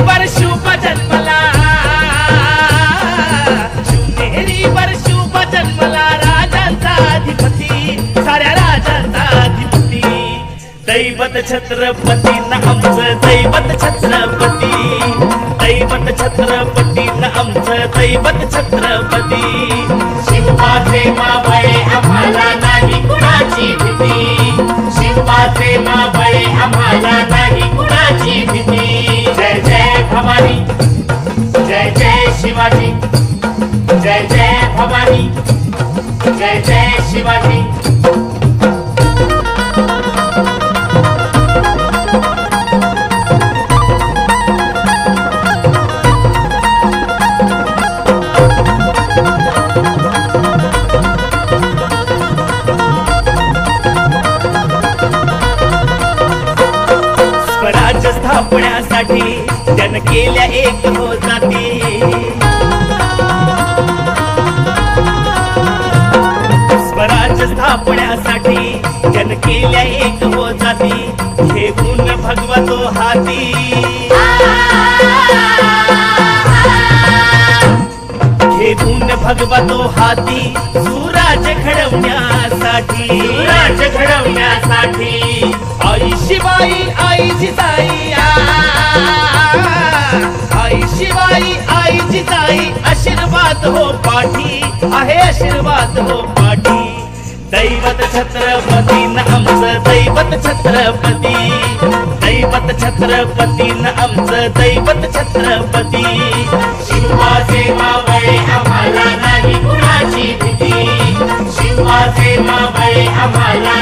वर शुभ जन्मला, शिवनेरी वर शुभ जन्मला, राजांचा अधिपती, साऱ्या राजांचा अधिपती, दैवत छत्रपती न आमचं दैवत छत्रपती, दैवत छत्रपती न आमचं दैवत छत्रपती. शिवाचे मावळे आम्हाला नाही कुणाची भीती, शिवाचे मावळे आम्हाला नाही कुणाची भीती. जय जय भवानी, जय जय शिवाजी, जय जय भवानी, जय जय शिवाजी. स्वराज्य स्थापण्यासाठी त्यानं केल्या एक हो जाती, स्वराज्य स्थापण्यासाठी त्यानं केल्या एक हो जाती, घेऊन भगवतो हाती, घेऊन भगवतो हाती, सुराज्य घडवण्यासाठी, राज्य घडवण्यासाठी. आई शिवाई आई जिजाई, आई शिवाई आई जिजाई, आशीर्वाद हो पाठी, आहे आशीर्वाद हो पाठी. दैवत छत्रपती न आमचं दैवत छत्रपती, दैवत छत्रपती न आमचं दैवत छत्रपती. शिवाचे मावळे आम्हाला नाही कुणाची भीती, शिवाचे मावळे आम्हाला